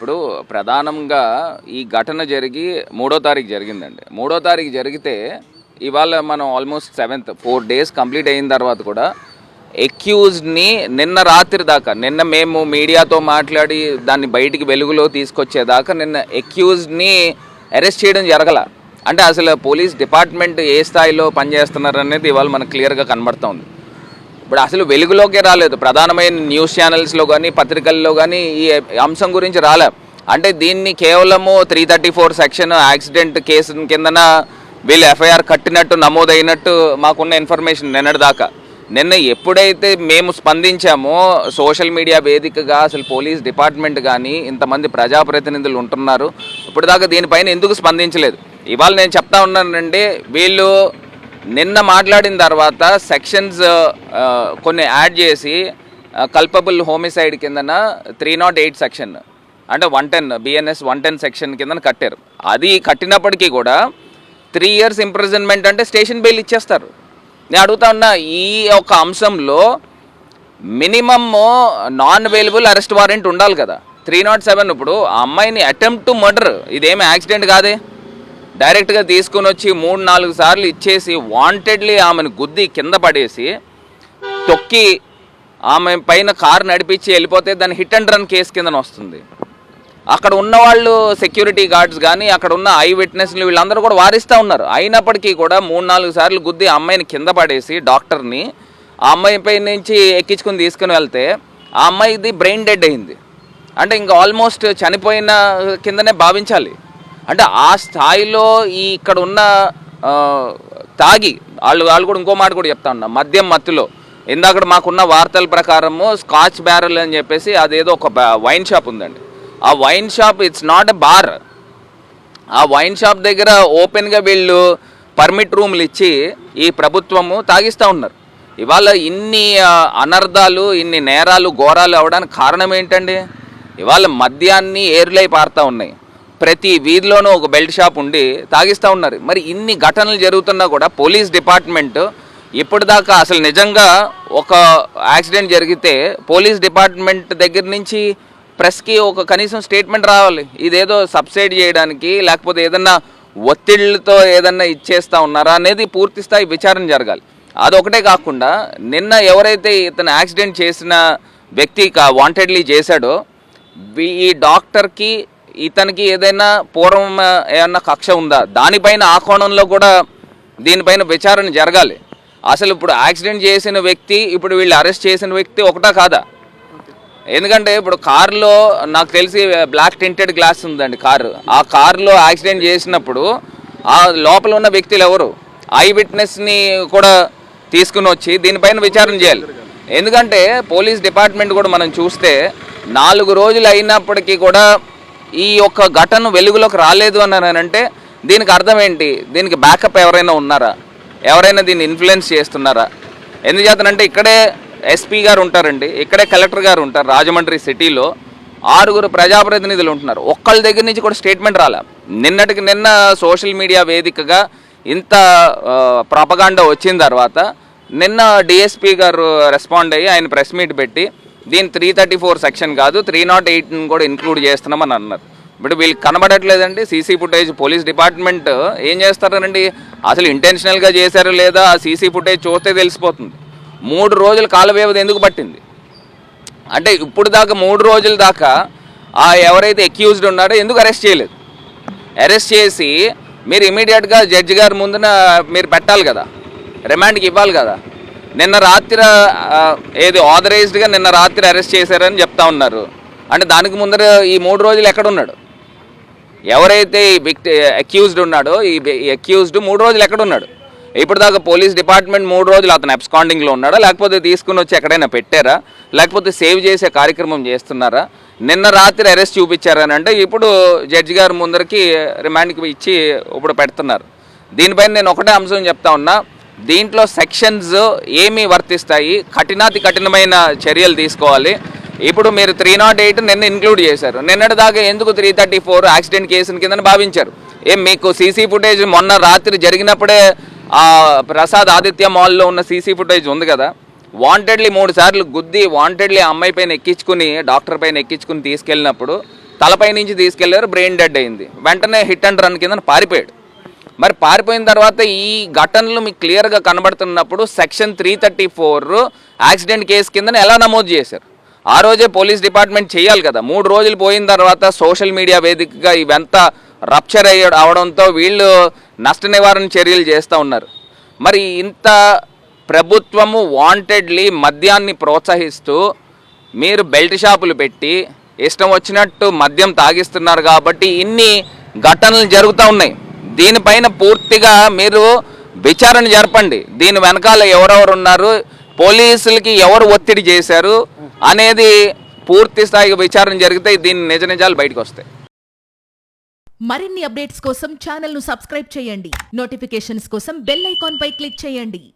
ఇప్పుడు ప్రధానంగా ఈ ఘటన జరిగి 3వ తారీఖు జరిగిందండి. 3వ తారీఖు జరిగితే ఇవాళ మనం ఆల్మోస్ట్ 7th 4 days కంప్లీట్ అయిన తర్వాత కూడా ఎక్యూజ్డ్ని నిన్న రాత్రి దాకా, నిన్న మేము మీడియాతో మాట్లాడి దాన్ని బయటికి వెలుగులో తీసుకొచ్చేదాకా నిన్న ఎక్యూజ్డ్ని అరెస్ట్ చేయడం జరగల. అంటే అసలు పోలీస్ డిపార్ట్మెంట్ ఏ స్థాయిలో పనిచేస్తున్నారు అనేది ఇవాళ మనకు క్లియర్గా కనబడుతుంది. ఇప్పుడు అసలు వెలుగులోకే రాలేదు. ప్రధానమైన న్యూస్ ఛానల్స్లో కానీ పత్రికల్లో కానీ ఈ అంశం గురించి రాలే. అంటే దీన్ని కేవలము 334 సెక్షన్ యాక్సిడెంట్ కేసు కిందన వీళ్ళు ఎఫ్ఐఆర్ కట్టినట్టు నమోదైనట్టు మాకున్న ఇన్ఫర్మేషన్ నిన్నటిదాకా. నిన్న ఎప్పుడైతే మేము స్పందించామో సోషల్ మీడియా వేదికగా అసలు పోలీస్ డిపార్ట్మెంట్ కానీ ఇంతమంది ప్రజాప్రతినిధులు ఉంటున్నారు, ఇప్పటిదాకా దీనిపైన ఎందుకు స్పందించలేదు? ఇవాళ నేను చెప్తా ఉన్నానండి, వీళ్ళు నిన్న మాట్లాడిన తర్వాత సెక్షన్స్ కొన్ని యాడ్ చేసి కల్పబుల్ హోమిసైడ్ కిందన 308 సెక్షన్ అంటే 110 BNS 110 సెక్షన్ కిందన కట్టారు. అది కట్టినప్పటికీ కూడా 3 years ఇంప్రిజన్మెంట్ అంటే స్టేషన్ బెయిల్ ఇచ్చేస్తారు. నేను అడుగుతా ఉన్నా, ఈ ఒక అంశంలో minimum non available arrest warrant ఉండాలి కదా. 307 ఇప్పుడు ఆ అమ్మాయిని అటెంప్ట్ టు మర్డర్, ఇదేమి యాక్సిడెంట్ కాదే. డైరెక్ట్గా తీసుకుని వచ్చి 3-4 సార్లు ఇచ్చేసి వాంటెడ్లీ ఆమెను గుద్ది కింద పడేసి తొక్కి ఆమె పైన కారు నడిపించి వెళ్ళిపోతే దాన్ని హిట్ అండ్ రన్ కేసు కిందన వస్తుంది. అక్కడ ఉన్నవాళ్ళు సెక్యూరిటీ గార్డ్స్ కానీ అక్కడ ఉన్న ఐ విట్నెస్లు వీళ్ళందరూ కూడా వారిస్తూ ఉన్నారు. అయినప్పటికీ కూడా 3-4 సార్లు గుద్ది ఆ అమ్మాయిని కింద పడేసి డాక్టర్ని ఆ అమ్మాయి పై నుంచి ఎక్కించుకుని తీసుకుని వెళ్తే ఆ అమ్మాయిది బ్రెయిన్ డెడ్ అయింది. అంటే ఇంకా ఆల్మోస్ట్ చనిపోయిన కిందనే భావించాలి. అంటే ఆ స్థాయిలో ఈ ఇక్కడ ఉన్న తాగి వాళ్ళు కూడా ఇంకో మాట కూడా చెప్తా ఉన్నా, మద్యం మత్తులో ఇందాక మాకున్న వార్తల ప్రకారము స్కాచ్ బ్యారల్ అని చెప్పేసి అదేదో ఒక వైన్ షాప్ ఉందండి. ఆ wine shop it's not a bar. ఆ వైన్ షాప్ దగ్గర ఓపెన్గా వీళ్ళు పర్మిట్ రూమ్లు ఇచ్చి ఈ ప్రభుత్వము తాగిస్తూ ఉన్నారు. ఇవాళ ఇన్ని అనర్థాలు, ఇన్ని నేరాలు, ఘోరాలు అవడానికి కారణం ఏంటండి? ఇవాళ మద్యాన్ని ఏరులై పారుతూ ఉన్నాయి. ప్రతి వీధిలోనూ ఒక బెల్ట్ షాప్ ఉండి తాగిస్తూ ఉన్నారు. మరి ఇన్ని ఘటనలు జరుగుతున్నా కూడా పోలీస్ డిపార్ట్మెంట్ ఇప్పటిదాకా అసలు నిజంగా ఒక యాక్సిడెంట్ జరిగితే పోలీస్ డిపార్ట్మెంట్ దగ్గర నుంచి ప్రెస్కి ఒక కనీసం స్టేట్మెంట్ రావాలి. ఇదేదో సబ్సైడ్ చేయడానికి లేకపోతే ఏదన్నా ఒత్తిళ్లతో ఏదన్నా ఇచ్చేస్తూ ఉన్నారా అనేది పూర్తి స్థాయి విచారణ జరగాలి. అదొకటే కాకుండా నిన్న ఎవరైతే ఇతను యాక్సిడెంట్ చేసిన వ్యక్తి వాంటెడ్లీ చేశాడో ఈ డాక్టర్కి ఇతనికి ఏదైనా పూర్వం ఏమన్నా కక్ష ఉందా, దానిపైన ఆ కోణంలో కూడా దీనిపైన విచారణ జరగాలి. అసలు ఇప్పుడు యాక్సిడెంట్ చేసిన వ్యక్తి, ఇప్పుడు వీళ్ళు అరెస్ట్ చేసిన వ్యక్తి ఒకటా కాదా? ఎందుకంటే ఇప్పుడు కారులో నాకు తెలిసి బ్లాక్ టింటెడ్ గ్లాస్ ఉందండి కారు. ఆ కారులో యాక్సిడెంట్ చేసినప్పుడు ఆ లోపల ఉన్న వ్యక్తులు ఎవరు? ఐ విట్నెస్ని కూడా తీసుకుని వచ్చి దీనిపైన విచారణ చేయాలి. ఎందుకంటే పోలీస్ డిపార్ట్మెంట్ కూడా మనం చూస్తే 4 రోజులు అయినప్పటికీ కూడా ఈ యొక్క ఘటన వెలుగులోకి రాలేదు అన్నానంటే దీనికి అర్థం ఏంటి? దీనికి బ్యాకప్ ఎవరైనా ఉన్నారా? ఎవరైనా దీన్ని ఇన్ఫ్లుయెన్స్ చేస్తున్నారా? ఎందుచేతనంటే ఇక్కడే ఎస్పీ గారు ఉంటారండి, ఇక్కడే కలెక్టర్ గారు ఉంటారు. రాజమండ్రి సిటీలో 6 ప్రజాప్రతినిధులు ఉంటున్నారు. ఒక్కళ్ళ దగ్గర నుంచి కూడా స్టేట్మెంట్ రాలే. నిన్నటికి నిన్న సోషల్ మీడియా వేదికగా ఇంత ప్రపగాండా వచ్చిన తర్వాత నిన్న డిఎస్పీ గారు రెస్పాండ్ అయ్యి ఆయన ప్రెస్ మీట్ పెట్టి దీని 334 సెక్షన్ కాదు 308 కూడా ఇంక్లూడ్ చేస్తున్నామని అన్నారు. ఇప్పుడు వీళ్ళకి కనబడట్లేదండి సీసీ ఫుటేజ్. పోలీస్ డిపార్ట్మెంట్ ఏం చేస్తారనండి, అసలు ఇంటెన్షనల్గా చేశారో లేదా ఆ సీసీ ఫుటేజ్ చూస్తే తెలిసిపోతుంది. 3 రోజుల కాల వ్యవధి ఎందుకు పట్టింది అంటే ఇప్పుడు దాకా 3 రోజుల దాకా ఆ ఎవరైతే అక్యూజ్డ్ ఉన్నారో ఎందుకు అరెస్ట్ చేయలేదు? అరెస్ట్ చేసి మీరు ఇమీడియట్గా జడ్జి గారి ముందున మీరు పెట్టాలి కదా, రిమాండ్కి ఇవ్వాలి కదా. నిన్న రాత్రి ఏది ఆథరైజ్డ్గా నిన్న రాత్రి అరెస్ట్ చేశారని చెప్తా ఉన్నారు. అంటే దానికి ముందర ఈ 3 రోజులు ఎక్కడున్నాడు? ఎవరైతే ఈ అక్యూజ్డ్ ఉన్నాడో ఈ అక్యూజ్డ్ 3 రోజులు ఎక్కడున్నాడు? ఇప్పుడు దాకా పోలీస్ డిపార్ట్మెంట్ 3 రోజులు అతను అబ్స్కాండింగ్లో ఉన్నాడా, లేకపోతే తీసుకుని వచ్చి ఎక్కడైనా పెట్టారా, లేకపోతే సేవ్ చేసే కార్యక్రమం చేస్తున్నారా? నిన్న రాత్రి అరెస్ట్ చూపించారని అంటే ఇప్పుడు జడ్జి గారి ముందరికి రిమాండ్కి ఇచ్చి ఇప్పుడు పెడుతున్నారు. దీనిపైన నేను ఒకటే అంశం చెప్తా ఉన్నా, దీంట్లో సెక్షన్స్ ఏమీ వర్తిస్తాయి, కఠినాతి కఠినమైన చర్యలు తీసుకోవాలి. ఇప్పుడు మీరు 308 నిన్న ఇంక్లూడ్ చేశారు, నిన్నటి దాకా ఎందుకు 334 యాక్సిడెంట్ కేసుని కింద భావించారు? మీకు సీసీ ఫుటేజ్ మొన్న రాత్రి జరిగినప్పుడే ప్రసాద్ ఆదిత్య మాల్లో ఉన్న సీసీ ఫుటేజ్ ఉంది కదా. వాంటెడ్లీ 3 సార్లు గుద్ది వాంటెడ్లీ అమ్మాయి పైన ఎక్కించుకుని డాక్టర్ పైన ఎక్కించుకుని తీసుకెళ్ళినప్పుడు తలపై నుంచి తీసుకెళ్లారు, బ్రెయిన్ డెడ్ అయింది. వెంటనే హిట్ అండ్ రన్ కింద పారిపోయాడు. మరి పారిపోయిన తర్వాత ఈ ఘటనలు మీకు క్లియర్గా కనబడుతున్నప్పుడు సెక్షన్ 334 యాక్సిడెంట్ కేసు కింద ఎలా నమోదు చేశారు? ఆ రోజే పోలీస్ డిపార్ట్మెంట్ చేయాలి కదా. 3 రోజులు పోయిన తర్వాత సోషల్ మీడియా వేదికగా ఇవంతా రప్చర్ అవడంతో వీళ్ళు నష్ట నివారణ చర్యలు చేస్తూ ఉన్నారు. మరి ఇంత ప్రభుత్వము వాంటెడ్లీ మద్యాన్ని ప్రోత్సహిస్తూ మీరు బెల్ట్ షాపులు పెట్టి ఇష్టం వచ్చినట్టు మద్యం తాగిస్తున్నారు కాబట్టి ఇన్ని ఘటనలు జరుగుతూ ఉన్నాయి. దీనిపైన పూర్తిగా మీరు విచారణ జరపండి. దీని వెనకాల ఎవరెవరు ఉన్నారు, పోలీసులకి ఎవరు ఒత్తిడి చేశారు అనేది పూర్తి స్థాయిగా విచారణ జరిగితే దీని నిజాలు బయటకు వస్తాయి. మరిన్ని అప్డేట్స్ కోసం ఛానల్ ను సబ్స్క్రైబ్ చేయండి. నోటిఫికేషన్స్ కోసం బెల్ ఐకాన్ పై క్లిక్ చేయండి.